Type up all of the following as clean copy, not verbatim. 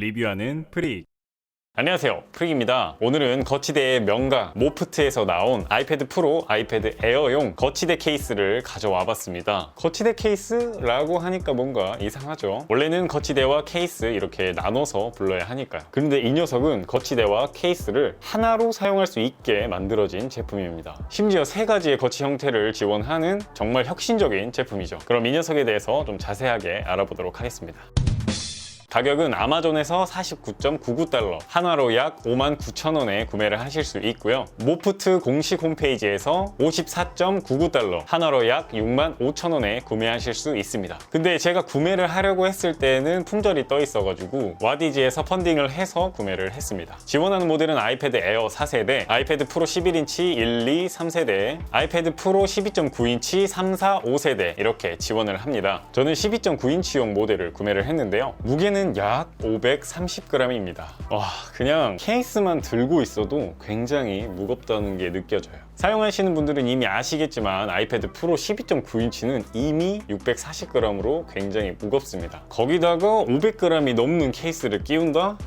리뷰하는 프릭. 안녕하세요, 프릭입니다. 오늘은 거치대의 명가 모프트에서 나온 아이패드 프로, 아이패드 에어용 거치대 케이스를 가져와 봤습니다. 거치대 케이스라고 하니까 뭔가 이상하죠? 원래는 거치대와 케이스 이렇게 나눠서 불러야 하니까요. 그런데 이 녀석은 거치대와 케이스를 하나로 사용할 수 있게 만들어진 제품입니다. 심지어 3가지의 거치 형태를 지원하는 정말 혁신적인 제품이죠. 그럼 이 녀석에 대해서 좀 자세하게 알아보도록 하겠습니다. 가격은 아마존에서 49.99달러, 한화로 약 59,000원에 구매를 하실 수 있고요. 모프트 공식 홈페이지에서 54.99달러, 한화로 약 65,000원에 구매하실 수 있습니다. 근데 제가 구매를 하려고 했을 때는 품절이 떠 있어가지고 와디즈에서 펀딩을 해서 구매를 했습니다. 지원하는 모델은 아이패드 에어 4세대, 아이패드 프로 11인치 1, 2, 3세대, 아이패드 프로 12.9인치 3, 4, 5세대 이렇게 지원을 합니다. 저는 12.9인치용 모델을 구매를 했는데요. 무게는 약 530g입니다. 와, 그냥 케이스만 들고 있어도 굉장히 무겁다는 게 느껴져요. 사용하시는 분들은 이미 아시겠지만 아이패드 프로 12.9인치는 이미 640g으로 굉장히 무겁습니다. 거기다가 500g이 넘는 케이스를 끼운다?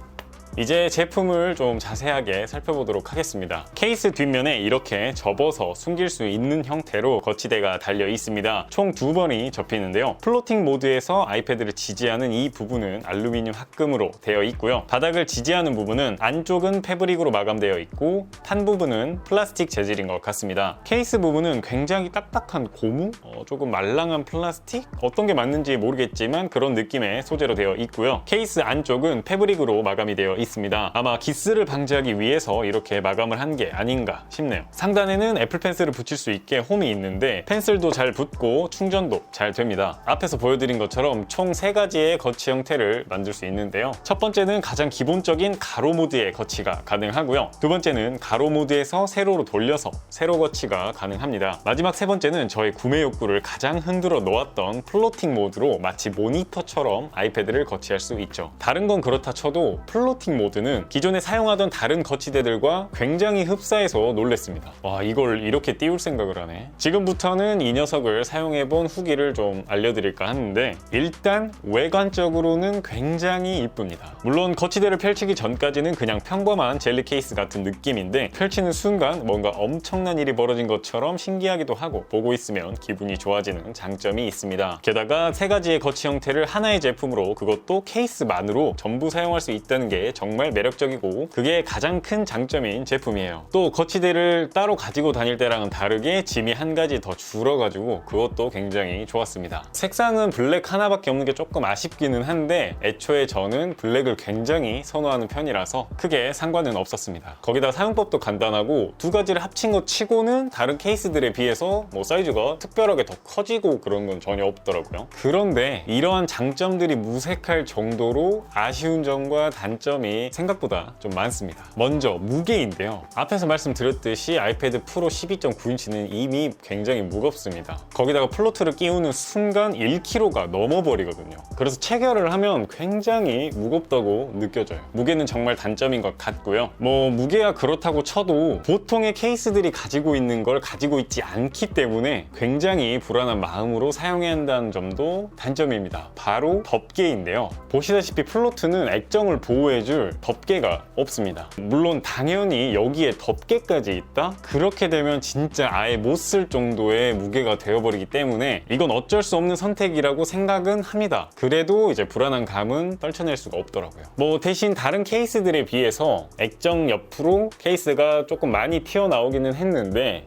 이제 제품을 좀 자세하게 살펴보도록 하겠습니다. 케이스 뒷면에 이렇게 접어서 숨길 수 있는 형태로 거치대가 달려 있습니다. 총 2번이 접히는데요. 플로팅 모드에서 아이패드를 지지하는 이 부분은 알루미늄 합금으로 되어 있고요. 바닥을 지지하는 부분은 안쪽은 패브릭으로 마감되어 있고 판 부분은 플라스틱 재질인 것 같습니다. 케이스 부분은 굉장히 딱딱한 고무? 조금 말랑한 플라스틱? 어떤 게 맞는지 모르겠지만 그런 느낌의 소재로 되어 있고요. 케이스 안쪽은 패브릭으로 마감이 되어 있습니다. 아마 기스를 방지하기 위해서 이렇게 마감을 한 게 아닌가 싶네요. 상단에는 애플 펜슬을 붙일 수 있게 홈이 있는데 펜슬도 잘 붙고 충전도 잘 됩니다. 앞에서 보여드린 것처럼 총 3가지의 거치 형태를 만들 수 있는데요. 첫 번째는 가장 기본적인 가로 모드의 거치가 가능하고요. 두 번째는 가로 모드에서 세로로 돌려서 세로 거치가 가능합니다. 마지막 3번째는 저의 구매 욕구를 가장 흔들어 놓았던 플로팅 모드로 마치 모니터처럼 아이패드를 거치할 수 있죠. 다른 건 그렇다 쳐도 플로팅 모드는 기존에 사용하던 다른 거치대들과 굉장히 흡사해서 놀랬습니다. 와, 이걸 이렇게 띄울 생각을 하네. 지금부터는 이 녀석을 사용해본 후기를 좀 알려드릴까 하는데 일단 외관적으로는 굉장히 이쁩니다. 물론 거치대를 펼치기 전까지는 그냥 평범한 젤리 케이스 같은 느낌인데 펼치는 순간 뭔가 엄청난 일이 벌어진 것처럼 신기하기도 하고 보고 있으면 기분이 좋아지는 장점이 있습니다. 게다가 3가지의 거치 형태를 하나의 제품으로 그것도 케이스만으로 전부 사용할 수 있다는 게 정말 매력적이고 그게 가장 큰 장점인 제품이에요. 또 거치대를 따로 가지고 다닐 때랑은 다르게 짐이 한 가지 더 줄어가지고 그것도 굉장히 좋았습니다. 색상은 블랙 하나밖에 없는 게 조금 아쉽기는 한데 애초에 저는 블랙을 굉장히 선호하는 편이라서 크게 상관은 없었습니다. 거기다 사용법도 간단하고 2가지를 합친 것 치고는 다른 케이스들에 비해서 사이즈가 특별하게 더 커지고 그런 건 전혀 없더라고요. 그런데 이러한 장점들이 무색할 정도로 아쉬운 점과 단점이 생각보다 좀 많습니다. 먼저 무게인데요. 앞에서 말씀드렸듯이 아이패드 프로 12.9인치는 이미 굉장히 무겁습니다. 거기다가 플로트를 끼우는 순간 1kg가 넘어버리거든요. 그래서 체결을 하면 굉장히 무겁다고 느껴져요. 무게는 정말 단점인 것 같고요. 무게가 그렇다고 쳐도 보통의 케이스들이 가지고 있는 걸 가지고 있지 않기 때문에 굉장히 불안한 마음으로 사용해야 한다는 점도 단점입니다. 바로 덮개인데요. 보시다시피 플로트는 액정을 보호해줄 덮개가 없습니다. 물론 당연히 여기에 덮개까지 있다? 그렇게 되면 진짜 아예 못 쓸 정도의 무게가 되어버리기 때문에 이건 어쩔 수 없는 선택이라고 생각은 합니다. 그래도 이제 불안한 감은 떨쳐낼 수가 없더라고요. 대신 다른 케이스들에 비해서 액정 옆으로 케이스가 조금 많이 튀어나오기는 했는데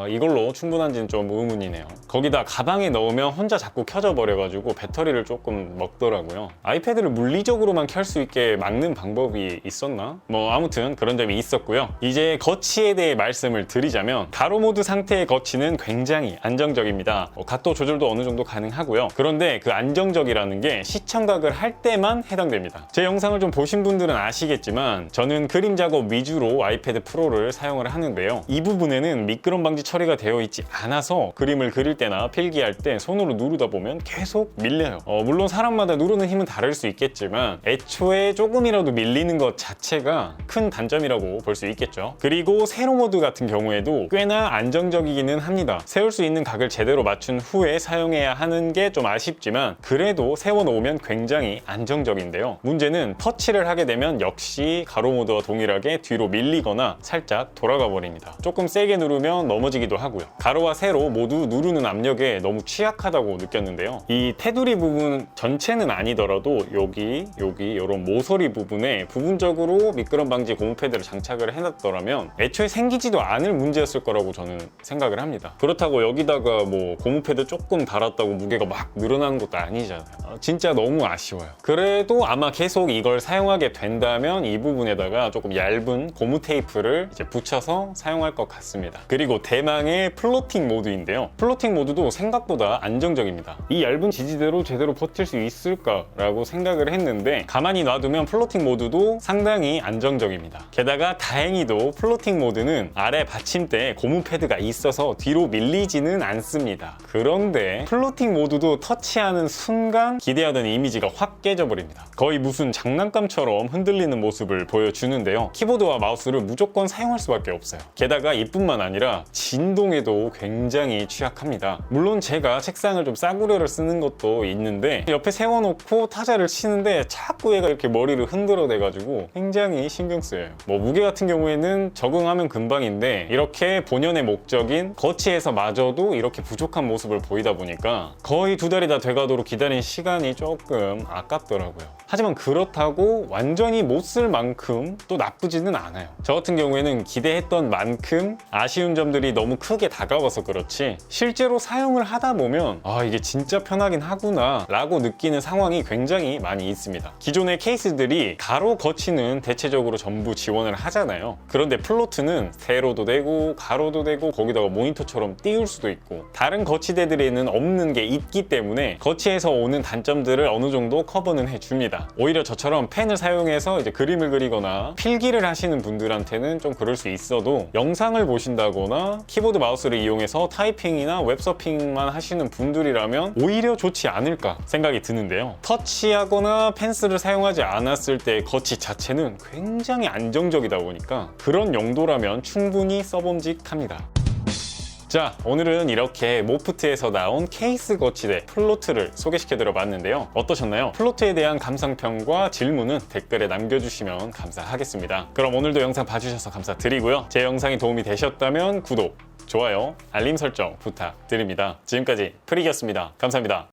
이걸로 충분한지는 좀 의문이네요. 거기다 가방에 넣으면 혼자 자꾸 켜져 버려가지고 배터리를 조금 먹더라고요. 아이패드를 물리적으로만 켤 수 있게 막는 방법이 있었나? 아무튼 그런 점이 있었고요. 이제 거치에 대해 말씀을 드리자면 가로 모드 상태의 거치는 굉장히 안정적입니다. 각도 조절도 어느 정도 가능하고요. 그런데 그 안정적이라는 게 시청각을 할 때만 해당됩니다. 제 영상을 좀 보신 분들은 아시겠지만 저는 그림 작업 위주로 아이패드 프로를 사용을 하는데요. 이 부분에는 미끄럼 방지 처리가 되어 있지 않아서 그림을 그릴 때나 필기할 때 손으로 누르다 보면 계속 밀려요. 물론 사람마다 누르는 힘은 다를 수 있겠지만 애초에 조금이라도 밀리는 것 자체가 큰 단점이라고 볼 수 있겠죠. 그리고 세로 모드 같은 경우에도 꽤나 안정적이기는 합니다. 세울 수 있는 각을 제대로 맞춘 후에 사용해야 하는 게 좀 아쉽지만 그래도 세워놓으면 굉장히 안정적인데요. 문제는 터치를 하게 되면 역시 가로 모드와 동일하게 뒤로 밀리거나 살짝 돌아가 버립니다. 조금 세게 누르면 넘어지기도 하고요. 가로와 세로 모두 누르는 압력에 너무 취약하다고 느꼈는데요. 이 테두리 부분 전체는 아니더라도 여기 이런 모서리 부분에 부분적으로 미끄럼 방지 고무 패드를 장착을 해놨더라면 애초에 생기지도 않을 문제였을 거라고 저는 생각을 합니다. 그렇다고 여기다가 뭐 고무 패드 조금 달았다고 무게가 막 늘어나는 것도 아니잖아요. 진짜 너무 아쉬워요. 그래도 아마 계속 이걸 사용하게 된다면 이 부분에다가 조금 얇은 고무 테이프를 이제 붙여서 사용할 것 같습니다. 그리고 대망의 플로팅 모드인데요. 플로팅 모드도 생각보다 안정적입니다. 이 얇은 지지대로 제대로 버틸 수 있을까라고 생각을 했는데 가만히 놔두면 플로팅 모드도 상당히 안정적입니다. 게다가 다행히도 플로팅 모드는 아래 받침대에 고무 패드가 있어서 뒤로 밀리지는 않습니다. 그런데 플로팅 모드도 터치하는 순간 기대하던 이미지가 확 깨져버립니다. 거의 무슨 장난감처럼 흔들리는 모습을 보여주는데요. 키보드와 마우스를 무조건 사용할 수밖에 없어요. 게다가 이뿐만 아니라 진동에도 굉장히 취약합니다. 물론 제가 책상을 좀 싸구려를 쓰는 것도 있는데 옆에 세워놓고 타자를 치는데 자꾸 얘가 이렇게 머리를 흔들어대가지고 굉장히 신경 쓰여요. 뭐 무게 같은 경우에는 적응하면 금방인데 이렇게 본연의 목적인 거치에서 마저도 이렇게 부족한 모습을 보이다 보니까 거의 2달이 다 돼가도록 기다린 시간이 조금 아깝더라고요. 하지만 그렇다고 완전히 못 쓸 만큼 또 나쁘지는 않아요. 저 같은 경우에는 기대했던 만큼 아쉬운 점들이 너무 크게 다가와서 그렇지 실제로 사용을 하다 보면 아 이게 진짜 편하긴 하구나 라고 느끼는 상황이 굉장히 많이 있습니다. 기존의 케이스들이 가로 거치는 대체적으로 전부 지원을 하잖아요. 그런데 플로트는 세로도 되고 가로도 되고 거기다가 모니터처럼 띄울 수도 있고 다른 거치대들에는 없는 게 있기 때문에 거치에서 오는 단점들을 어느 정도 커버는 해줍니다. 오히려 저처럼 펜을 사용해서 이제 그림을 그리거나 필기를 하시는 분들한테는 좀 그럴 수 있어도 영상을 보신다거나 키보드 마우스를 이용해서 타이핑이나 웹서핑만 하시는 분들이라면 오히려 좋지 않을까 생각이 드는데요. 터치하거나 펜슬을 사용하지 않았을 때의 거치 자체는 굉장히 안정적이다 보니까 그런 용도라면 충분히 써봄직합니다. 자, 오늘은 이렇게 모프트에서 나온 케이스 거치대 플로트를 소개시켜드려 봤는데요. 어떠셨나요? 플로트에 대한 감상평과 질문은 댓글에 남겨주시면 감사하겠습니다. 그럼 오늘도 영상 봐주셔서 감사드리고요. 제 영상이 도움이 되셨다면 구독, 좋아요, 알림 설정 부탁드립니다. 지금까지 프릭이었습니다. 감사합니다.